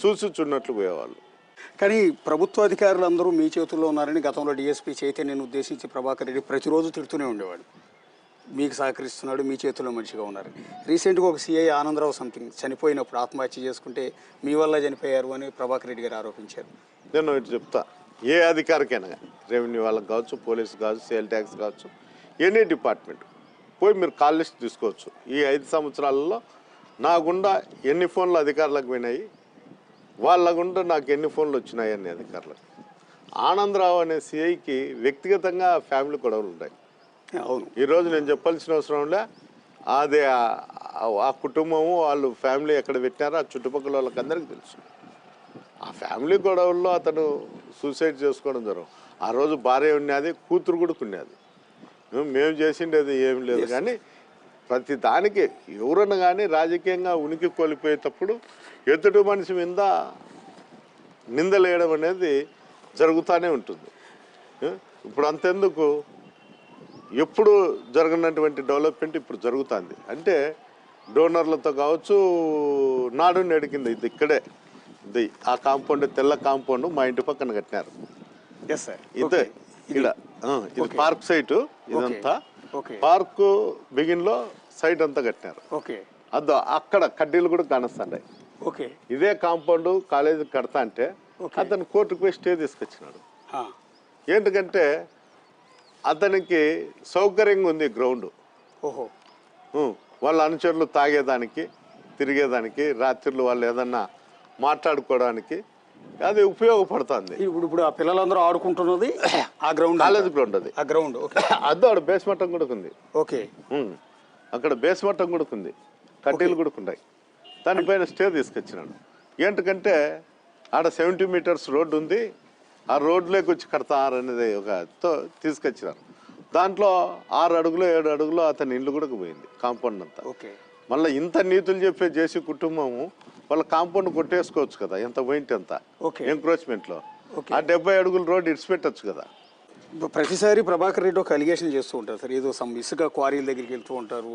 చూసి చున్నట్లు పోయేవాళ్ళు. కానీ ప్రభుత్వ అధికారులు అందరూ మీ చేతుల్లో ఉన్నారని గతంలో డీఎస్పీ చైతన్యను ఉద్దేశించి ప్రభాకర్ రెడ్డి ప్రతిరోజు తిడుతూనే ఉండేవాడు. మీకు సహకరిస్తున్నాడు, మీ చేతుల్లో మనిషిగా ఉన్నారు. రీసెంట్గా ఒక సిఐ ఆనందరావు సంథింగ్ చనిపోయినప్పుడు ఆత్మహత్య చేసుకుంటే మీ వల్ల చనిపోయారు అని ప్రభాకర్ రెడ్డి గారు ఆరోపించారు. నేను ఇటు చెప్తా, ఏ అధికారికైనా కానీ, రెవెన్యూ వాళ్ళకి కావచ్చు, పోలీసు కావచ్చు, సేల్ ట్యాక్స్ కావచ్చు, ఎనీ డిపార్ట్మెంట్ పోయి మీరు కాల్ లిస్ట్ తీసుకోవచ్చు. ఈ 5 సంవత్సరాలలో నా గుండా ఎన్ని ఫోన్లు అధికారులకు పోయినాయి, వాళ్ళ గుండా నాకు ఎన్ని ఫోన్లు వచ్చినాయి అనే అధికారులకు. ఆనందరావు అనే సిఐకి వ్యక్తిగతంగా ఫ్యామిలీ గొడవలు ఉంటాయి. అవును, ఈరోజు నేను చెప్పాల్సిన అవసరంలే. అదే ఆ కుటుంబము వాళ్ళు ఫ్యామిలీ ఎక్కడ పెట్టినారో ఆ చుట్టుపక్కల వాళ్ళకి అందరికీ తెలుసు. ఆ ఫ్యామిలీ గొడవల్లో అతను సూసైడ్ చేసుకోవడం జరగదు. ఆ రోజు భార్య ఉన్నది, కూతురు కూడా ఉన్నది. మేము చేసిండేది ఏం లేదు. కానీ ప్రతి దానికి ఎవరన్నా కానీ రాజకీయంగా ఉనికి కోల్పోయేటప్పుడు ఎదుటి మనిషి మీద నిందలేయడం అనేది జరుగుతూనే ఉంటుంది. ఇప్పుడు అంతెందుకు, ఎప్పుడు జరగనటువంటి డెవలప్మెంట్ ఇప్పుడు జరుగుతుంది. అంటే డోనర్లతో కావచ్చు, నాడు నేడికింది ఇది ఇక్కడే ఇది ఆ కాంపౌండ్, తెల్ల కాంపౌండ్ మా ఇంటి పక్కన కట్టినారు. ఇదే ఇక్కడ ఇది పార్క్ సైటు. ఇదంతా పార్క్ బిగిన్లో సైడ్ అంతా కట్టినారు. అదో అక్కడ కడ్డీలు కూడా కానొస్తాయి. ఇదే కాంపౌండ్ కాలేజీకి కడతా అంటే అతను కోర్టుకు పోయి స్టే తీసుకొచ్చినాడు. ఏంటంటే అతనికి సౌకర్యంగా ఉంది గ్రౌండ్. వాళ్ళ అనుచరులు తాగేదానికి, తిరిగేదానికి, రాత్రులు వాళ్ళు ఏదన్నా మాట్లాడుకోవడానికి అది ఉపయోగపడుతుంది. ఇప్పుడు ఆ పిల్లలందరూ ఆడుకుంటున్నది ఆ గ్రౌండ్, కాలేజ్ గ్రౌండ్. అది ఆ గ్రౌండ్ అదో ఆడ బేస్ మట్టం కూడా ఉంది. అక్కడ బేస్ మట్టం కూడా ఉంది, కడ్డీలు కూడా ఉన్నాయి. దానిపైన స్టే తీసుకొచ్చినాడు. ఏంటంటే ఆడ 70 మీటర్స్ రోడ్డు ఉంది, ఆ రోడ్లోకి వచ్చి కడతారు అనేది ఒకతో తీసుకొచ్చినారు. దాంట్లో 6 అడుగులు 7 అడుగులు అతని ఇల్లు కూడా పోయింది, కాంపౌండ్ అంతా. మళ్ళీ ఇంత నీతులు చెప్పే చేసి కుటుంబము వాళ్ళ కాంపౌండ్ కొట్టేసుకోవచ్చు కదా, ఎంత పోయింట్ ఎంత ఎంక్రోచ్మెంట్లో. ఆ 70 అడుగుల రోడ్డు ఇడిచిపెట్టచ్చు కదా. ప్రతిసారి ప్రభాకర్ రెడ్డి ఒక అలిగేషన్ చేస్తూ ఉంటారు సార్, ఏదో ఇసుక క్వారీల దగ్గరికి వెళ్తూ ఉంటారు.